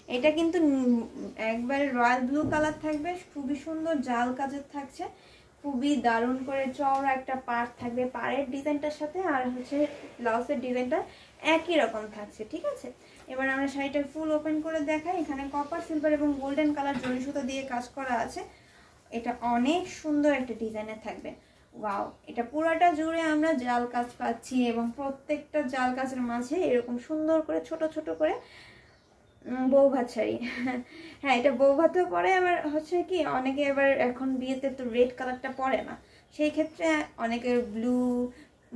এটা কিন্তু একবারে রয়্যাল ব্লু কালার থাকবে, খুবই সুন্দর জাল কাজের থাকছে, খুবই দারুণ করে চওড়া একটা পাড় থাকবে পাড়ের ডিজাইনটার সাথে, আর হচ্ছে ব্লাউজের ডিজাইনটা একই রকম থাকছে। ঠিক আছে, এবার আমরা শাড়িটা ফুল ওপেন করে দেখাই। এখানে কপার সিলভার এবং গোল্ডেন কালার জরি সুতো দিয়ে কাজ করা আছে। এটা অনেক সুন্দর একটা ডিজাইনের থাকবে। ওয়াও, এটা পুরাটা জুড়ে আমরা জাল কাজ পাচ্ছি এবং প্রত্যেকটা জাল কাজের মাঝে এরকম সুন্দর করে ছোট ছোট করে বৌভাত শাড়ি। হ্যাঁ, এটা বৌভাতেও পরে, আবার হচ্ছে কি অনেকে এবার এখন বিয়েতে তো রেড কালারটা পরে না, সেই ক্ষেত্রে অনেকে ব্লু,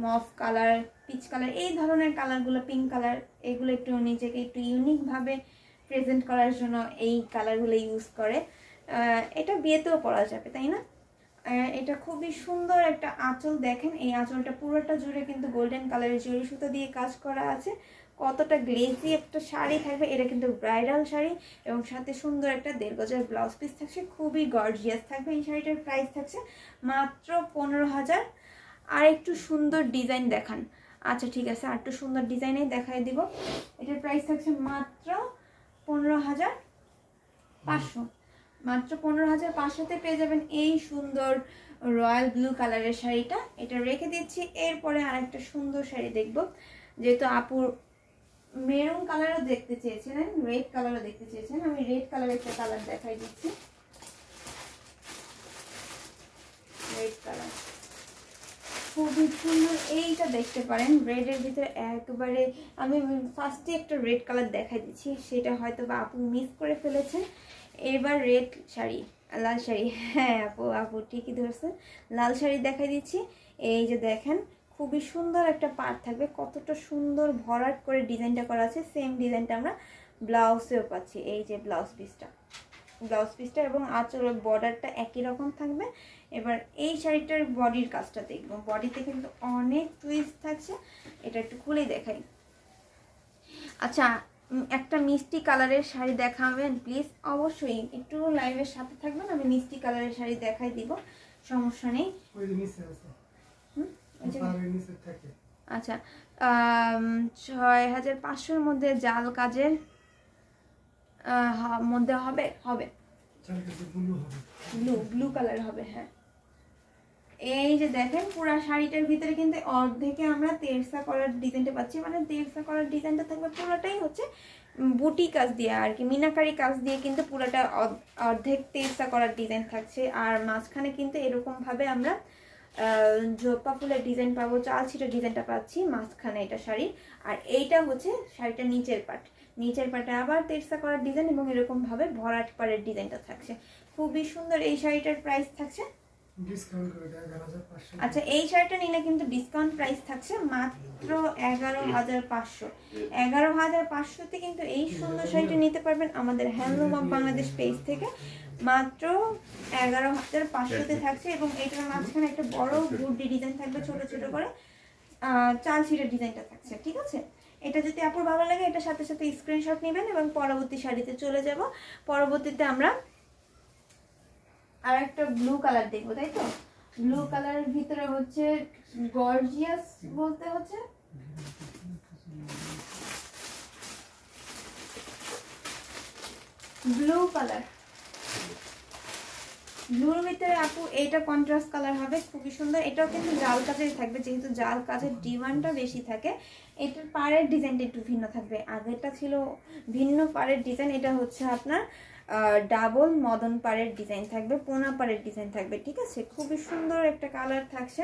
মফ কালার, পিচ কালার, এই ধরনের কালারগুলো, পিঙ্ক কালার, এগুলো একটু নিজেকে একটু ইউনিকভাবে প্রেজেন্ট করার জন্য এই কালারগুলো ইউজ করে। এটা বিয়েতেও পরা যাবে, তাই না? এটা খুবই সুন্দর একটা আঁচল। দেখেন এই আঁচলটা পুরোটা জুড়ে কিন্তু গোল্ডেন কালারের জরি সুতো দিয়ে কাজ করা আছে। কতটা গ্লেজি একটা শাড়ি থাকবে, এটা কিন্তু ব্রাইডাল শাড়ি এবং সাথে সুন্দর একটা 1.5 গজের ব্লাউজ পিস থাকছে, খুবই গর্জিয়াস থাকবে। এই শাড়িটার প্রাইস থাকছে মাত্র 15,000। আর একটু সুন্দর ডিজাইন দেখান। আচ্ছা ঠিক আছে, আর একটু সুন্দর ডিজাইনেই দেখাই দিব। এটার প্রাইস থাকছে মাত্র 15,500। মাত্র 15,500-তে পেয়ে যাবেন এই সুন্দর রয়্যাল ব্লু কালারের শাড়িটা। এটা রেখে দিচ্ছি। এরপরে আরেকটা সুন্দর শাড়ি দেখব, যেহেতু আপুর মেরুন কালারও দেখতে চেয়েছিলেন, রেড কালারও দেখতে চেয়েছেন, আমি রেড কালারের একটা কালার দেখাই দিচ্ছি। রেড কালার খুবই সুন্দর, এইটা দেখতে পারেন রেডের ভিতরে একেবারে। আমি ফার্স্টে একটা রেড কালার দেখাই দিচ্ছি, সেটা হয়তো বা আপু মিস করে ফেলেছেন। এবার রেড শাড়ি, লাল শাড়ি, হ্যাঁ আপু ঠিকই ধরছেন, লাল শাড়ি দেখাই দিচ্ছি। এই যে দেখেন খুবই সুন্দর একটা পাড় থাকবে, কতটা সুন্দর ভরাট করে ডিজাইনটা করা আছে। সেম ডিজাইনটা আমরা ব্লাউজেও পাচ্ছি। এই যে ব্লাউজ পিসটা এবং আঁচলের বর্ডারটা একই রকম থাকবে। এবার এই শাড়িটার বডির কাজটা দেখবো। বডিতে কিন্তু অনেক টুইস্ট থাকছে, এটা একটু খুলেই দেখাই। আচ্ছা, একটা মিষ্টি কালারের শাড়ি দেখাবেন প্লিজ? অবশ্যই, একটু লাইভের সাথে থাকবেন, আমি মিষ্টি কালারের শাড়ি দেখাই দিব, সমস্যা নেই। আচ্ছা, 6,500-র মধ্যে জাল কাজের মধ্যে হবে ব্লু কালার হবে। হ্যাঁ, এই যে দেখেন পুরা শাড়িটার ভিতরে কিন্তু অর্ধেকে আমরা তেরসা করার ডিজাইনটা পাচ্ছি। মানে তেরসা করার ডিজাইনটা থাকবে পুরোটাই হচ্ছে বুটি কাজ দিয়ে আর কি, মিনাকারি কাজ দিয়ে কিন্তু পুরোটা অর্ধেক তেরসা করার ডিজাইন থাকছে। আর মাঝখানে কিন্তু এরকম ভাবে আমরা জোপা ফুলের ডিজাইন পাবো, চাল ছিটের ডিজাইনটা পাচ্ছি মাঝখানে এটা শাড়ি। আর এইটা হচ্ছে শাড়িটা নিচের পাটে আবার তেরসা করার ডিজাইন এবং এরকম ভাবে ভরাট পাড়ের ডিজাইনটা থাকছে, খুবই সুন্দর। এই শাড়িটার প্রাইস থাকছে আচ্ছা, এই শাড়িটা নিলে কিন্তু ডিসকাউন্ট প্রাইস থাকছে মাত্র 11,500। 11,500-তে কিন্তু এই সুন্দর শাড়িটা নিতে পারবেন আমাদের হ্যান্ডলুম অফ বাংলাদেশ পেজ থেকে। মাত্র 11,500-তে থাকছে এবং এটার মাঝখানে একটা বড় বুটি ডিজাইন থাকবে, ছোট ছোট করে চাল ছিটের ডিজাইনটা থাকছে। ঠিক আছে, এটা যদি আপুর ভালো লাগে এটার সাথে সাথে স্ক্রিনশট নেবেন এবং পরবর্তী শাড়িতে চলে যাব। পরবর্তীতে আমরা আর একটা ব্লু কালার দেখবো, তাই তো? ব্লু কালারের ভিতরে হচ্ছে গর্জিয়াস বলতে হচ্ছে ব্লু কালার। ব্লুর ভিতরে আপু এইটা কন্ট্রাস্ট কালার হবে, খুবই সুন্দর। এটাও কিন্তু জাল কাজের থাকবে, যেহেতু জাল কাজের ডিমান্ডটা বেশি থাকে। এটার পাড়ের ডিজাইনটা একটু ভিন্ন থাকবে, আগেরটা ছিল ভিন্ন পাড়ের ডিজাইন, এটা হচ্ছে আপনার ডাবল মদন পাড়ের ডিজাইন থাকবে, পোনা পাড়ের ডিজাইন থাকবে। ঠিক আছে, খুবই সুন্দর একটা কালার থাকছে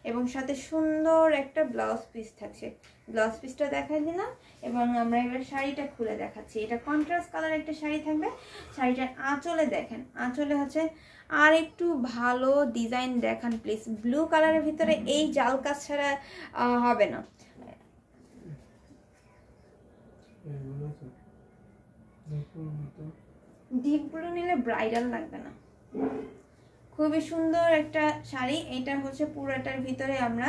এবং সাথে সুন্দর একটা ব্লাউজ পিস থাকছে। ব্লাউজ পিসটা দেখাই দিলাম এবং আমরা এবার শাড়িটা খুলে দেখাচ্ছি। এটা কন্ট্রাস্ট কালার একটা শাড়ি থাকবে। শাড়িটার আঁচলে দেখেন, আঁচলে হচ্ছে আর একটু ভালো ডিজাইন দেখান প্লিজ। ব্লু কালারের ভিতরে এই জাল কাজ ছাড়া হবে না। ডিপ ব্লু নিলে ব্রাইডাল লাগবে না। খুবই সুন্দর একটা শাড়ি। এটা হচ্ছে পুরাটার ভিতরে আমরা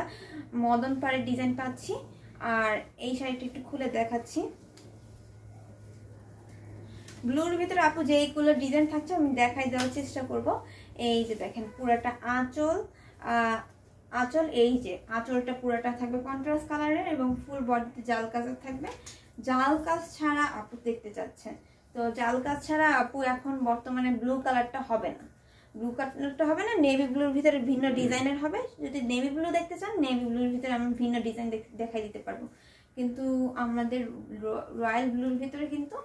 মদন পাড়ের ডিজাইন পাচ্ছি। আর এই শাড়িটা একটু খুলে দেখাচ্ছি। ব্লুর ভিতরে আপু যেইগুলো ডিজাইন থাকছে আমি দেখাই দেওয়ার চেষ্টা করব। এই যে দেখেন পুরাটা আঁচল, এই যে আঁচলটা পুরাটা থাকবে কন্ট্রাস্ট কালারের এবং ফুল বডিতে জাল কাজ থাকবে। জাল কাজ ছাড়া আপু দেখতে চাচ্ছেন তো জাল কাজ ছাড়া আপু এখন বর্তমানে ব্লু কালারটা হবে না, ব্লু কালারটা হবে না, নেভি ব্লুর ভিতরে ভিন্ন ডিজাইনের হবে। যদি নেভি ব্লু দেখতে চান, নেভি ব্লুর ভিতরে আমি ভিন্ন ডিজাইন দেখাই দিতে পারবো, কিন্তু আমাদের রয়্যাল ব্লুর ভিতরে কিন্তু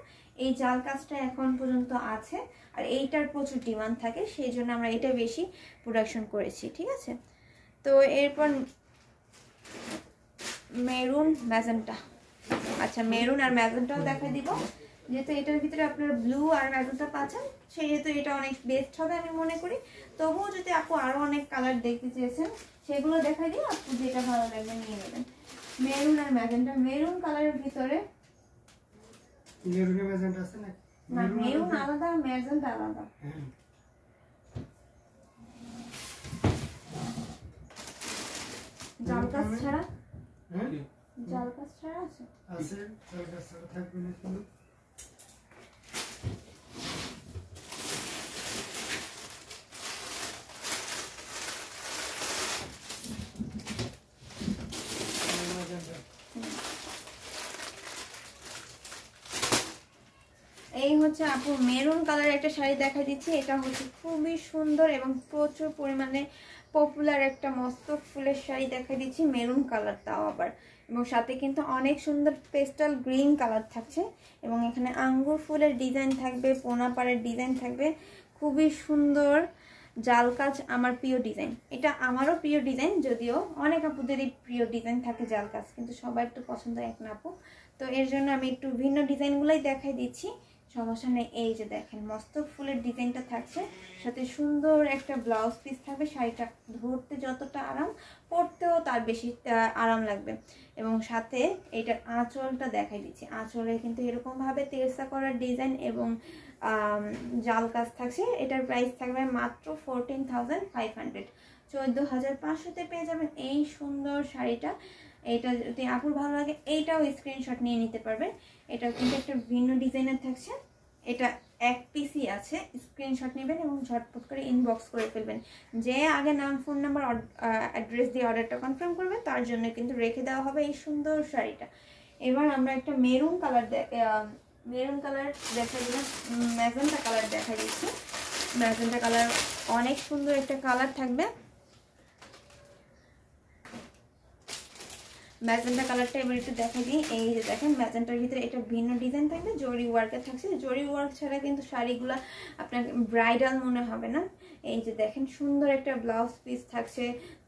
এই জাল কাজটা এখন পর্যন্ত আছে, আর এইটার প্রচুর ডিমান্ড থাকে, সেই জন্য আমরা এটা বেশি প্রোডাকশন করেছি। ঠিক আছে, তো এরপর মেরুন ম্যাজেন্টা। আচ্ছা, মেরুন আর ম্যাজেন্টাও দেখাই দিব, যেহেতু এটার ভিতরে আপনারা ব্লু আর ম্যাজেন্টা পাচ্ছেন, সেহেতু এটা অনেক বেস্ট হবে আমি মনে করি। তবুও যদি আপু আরো অনেক কালার দেখতে চেয়েছেন সেগুলো দেখাই দিই, আপু যেটা ভালো লাগবে নিয়ে নেবেন। মেরুন আর ম্যাজেন্টা, মেরুন কালারের ভিতরে ম্যাজেন্টা আছে না? না, মেরুন আলাদা, ম্যাজেন্টা আলাদা। জাল কাজ ছাড়া, জাল কাজ ছাড়া আছে, জাল কাজ ছাড়া থাকবে না শুধু। এই হচ্ছে আপু মেরুন কালার একটা শাড়ি দেখা দিচ্ছি, এটা হচ্ছে খুবই সুন্দর এবং প্রচুর পরিমাণে পপুলার একটা মস্তক ফুলের শাড়ি দেখা দিচ্ছি, মেরুন কালার তাও আবার, এবং সাথে কিন্তু অনেক সুন্দর পেস্টাল গ্রিন কালার থাকছে, এবং এখানে আঙ্গুর ফুলের ডিজাইন থাকবে, পোনা পাড়ের ডিজাইন থাকবে, খুবই সুন্দর জাল কাজ। আমার প্রিয় ডিজাইন এটা, আমারও প্রিয় ডিজাইন, যদিও অনেক আপুদেরই প্রিয় ডিজাইন থাকে জাল কাজ, কিন্তু সবার একটু পছন্দ এক না আপু, তো এর জন্য আমি একটু ভিন্ন ডিজাইনগুলোই দেখাই দিচ্ছি, সমস্যা নেই। এই যে দেখেন মস্তক ফুলের ডিজাইনটা থাকছে, সাথে সুন্দর একটা ব্লাউজ পিস থাকবে, শাড়িটা ধরতে যতটা আরাম, পরতেও তার বেশি আরাম লাগবে। এবং সাথে এইটার আঁচলটা দেখাই দিচ্ছি, আঁচলে কিন্তু এরকমভাবে তেরসা করার ডিজাইন এবং জাল কাজ থাকছে। এটার প্রাইস থাকবে মাত্র 14,500, 14,500-তে পেয়ে যাবেন এই সুন্দর শাড়িটা। এইটা যদি আপুর ভালো লাগে এইটাও স্ক্রিনশট নিয়ে নিতে পারবেন, এটাও কিন্তু একটা ভিন্ন ডিজাইনের থাকছে, এটা এক পিসই আছে, স্ক্রিনশট নেবেন এবং ঝটপট করে ইনবক্স করে ফেলবেন। যে আগে নাম, ফোন নাম্বার, অ্যাড্রেস দিয়ে অর্ডারটা কনফার্ম করবেন, তার জন্য কিন্তু রেখে দেওয়া হবে এই সুন্দর শাড়িটা। এবার আমরা একটা মেরুন কালার দেখা দিলাম, ম্যাজেন্টা কালার দেখা দিচ্ছি। ম্যাজেন্টা কালার অনেক সুন্দর একটা কালার থাকবে, ম্যাজেন্টা কালারটা এবার একটু দেখা দিই। এই যে দেখেন ম্যাজেন্টার ভিতরে এটা ভিন্ন ডিজাইন থাকবে, জরি ওয়ার্কের থাকছে, জরি ওয়ার্ক ছাড়া কিন্তু শাড়িগুলো আপনার ব্রাইডাল মনে হবে না। এই যে দেখেন সুন্দর একটা ব্লাউজ পিস থাকছে,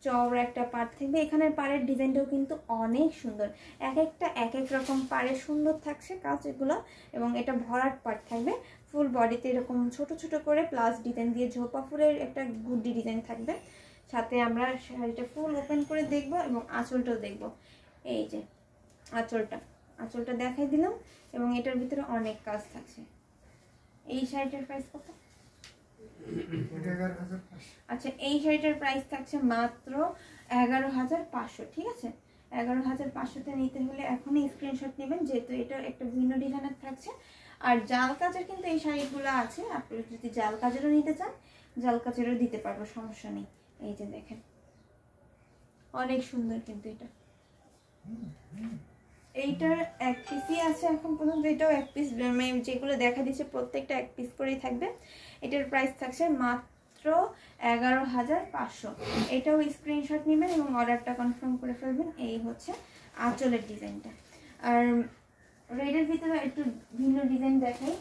চওড়া একটা পাড় থাকবে, এখানে পাড়ের ডিজাইনটাও কিন্তু অনেক সুন্দর, এক একটা এক এক রকম পাড়ে সুন্দর থাকছে কাজ এগুলো, এবং এটা ভরাট পাড় থাকবে, ফুল বডিতে এরকম ছোট ছোট করে প্লাস ডিজাইন দিয়ে ঝোপা ফুলের একটা গুড্ডি ডিজাইন থাকবে। সাথে আমরা শাড়িটা ফুল ওপেন করে দেখব এবং আঁচলটাও দেখব। এই যে আঁচলটা দেখাই দিলাম, এবং এটার ভিতরে অনেক কাজ থাকছে। এই শাড়িটার প্রাইস কত? আচ্ছা, এই শাড়িটার প্রাইস থাকছে মাত্র 11,500। ঠিক আছে, 11,500-তে নিতে হলে এখনই স্ক্রিনশট নেবেন, যেহেতু এটা একটা ভিন্ন ডিজাইনের থাকছে। আর জাল কাজের কিন্তু এই শাড়িগুলো আছে, আপনি যদি জাল কাজেরও নিতে চান জাল কাজেরও দিতে পারবো, সমস্যা নেই। এই যে দেখেন অনেক সুন্দর কিন্তু এটা, এইটার এক পিসই আছে এখন পর্যন্ত, এটাও এক পিস, যেগুলো দেখা দিচ্ছে প্রত্যেকটা এক পিস করেই থাকবে। এটার প্রাইস থাকছে মাত্র 11,500। এটাও স্ক্রিনশট নেবেন এবং অর্ডারটা কনফার্ম করে ফেলবেন। এই হচ্ছে আঁচলের ডিজাইনটা। আর রেডের ভিতরে একটু ভিন্ন ডিজাইন দেখাই,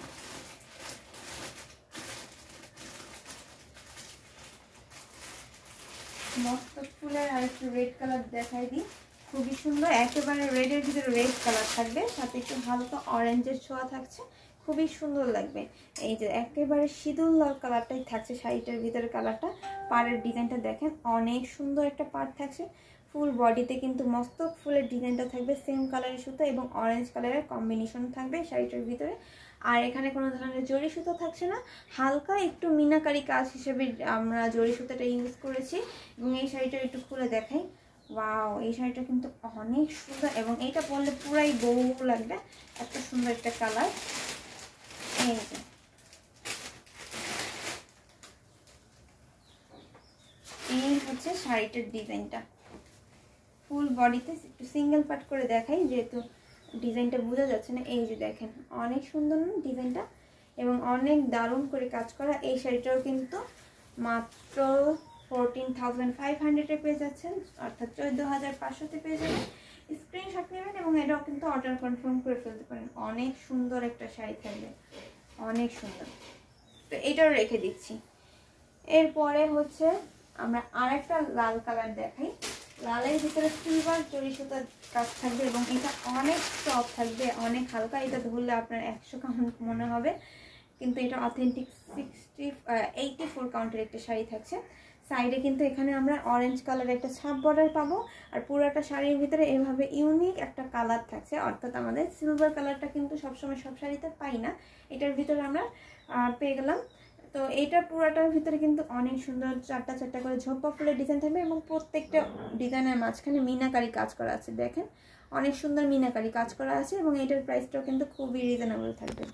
মস্তক ফুলের আর একটু রেড কালার দেখাই দিই, খুবই সুন্দর, একেবারে রেডের ভিতরে রেড কালার থাকবে, সাথে একটু হালকা অরেঞ্জের ছোঁয়া থাকছে, খুবই সুন্দর লাগবে। এই যে একেবারে সিঁদুর লাল কালারটাই থাকছে শাড়িটার ভিতরে কালারটা। পাড়ের ডিজাইনটা দেখেন অনেক সুন্দর একটা পাড় থাকছে, ফুল বডিতে কিন্তু মস্তক ফুলের ডিজাইনটা থাকবে, সেম কালারের সুতো এবং অরেঞ্জ কালারের কম্বিনেশন থাকবে শাড়িটার ভিতরে। আর এখানে কোনো ধরনের জরি সুতো থাকছে না, হালকা একটু মিনাকারি কাজ হিসেবে আমরা জরি সুতোটা ইউজ করেছি। এবং এই শাড়িটা একটু খুলে দেখাই, ওয়াও, এই শাড়িটা কিন্তু অনেক সুন্দর, এবং এইটা পরলে পুরাই বউ লাগবে, এত সুন্দর একটা কালার। এই যে এই হচ্ছে শাড়িটার ডিজাইনটা, ফুল বডিতে একটু সিঙ্গেল পার্ট করে দেখাই যেহেতু ডিজাইনটা বোঝা যাচ্ছে না। এই যে দেখেন অনেক সুন্দর না ডিজাইনটা, এবং অনেক দারুণ করে কাজ করা। এই শাড়িটাও কিন্তু মাত্র 14,500-এ পেয়ে যাচ্ছেন, অর্থাৎ 14,500-তে পেয়ে যাবেন। স্ক্রিনশট নেবেন এবং এটাও কিন্তু অর্ডার কনফার্ম করে ফেলতে পারেন। অনেক সুন্দর একটা শাড়ি থাকবে, অনেক সুন্দর। তো এটাও রেখে দিচ্ছি। এরপরে হচ্ছে আমরা আরেকটা লাল কালার দেখাই। লালের ভিতরে সিলভার জরি সুতার কাজ থাকবে এবং এটা অনেক সফট থাকবে, অনেক হালকা। এটা ধরলে আপনার 100 কাউন্ট মনে হবে, কিন্তু এটা অথেন্টিক 84 কাউন্টের একটা শাড়ি থাকছে। সাইডে কিন্তু এখানে আমরা অরেঞ্জ কালার একটা ছাপ বর্ডার পাবো, আর পুরোটা শাড়ির ভিতরে এভাবে ইউনিক একটা কালার থাকছে, অর্থাৎ আমাদের সিলভার কালারটা কিন্তু সবসময় সব শাড়িতে পাই না, এটার ভিতরে আমরা পেয়ে গেলাম। তো এইটা পুরোটার ভিতরে কিন্তু অনেক সুন্দর চারটা চারটা করে ঝোপা ফুলের ডিজাইন থাকবে এবং প্রত্যেকটা ডিজাইনের মাঝখানে মিনাকারি কাজ করা আছে। দেখেন অনেক সুন্দর মিনাকারি কাজ করা আছে এবং এটার প্রাইসটাও কিন্তু খুবই রিজনেবল থাকবে।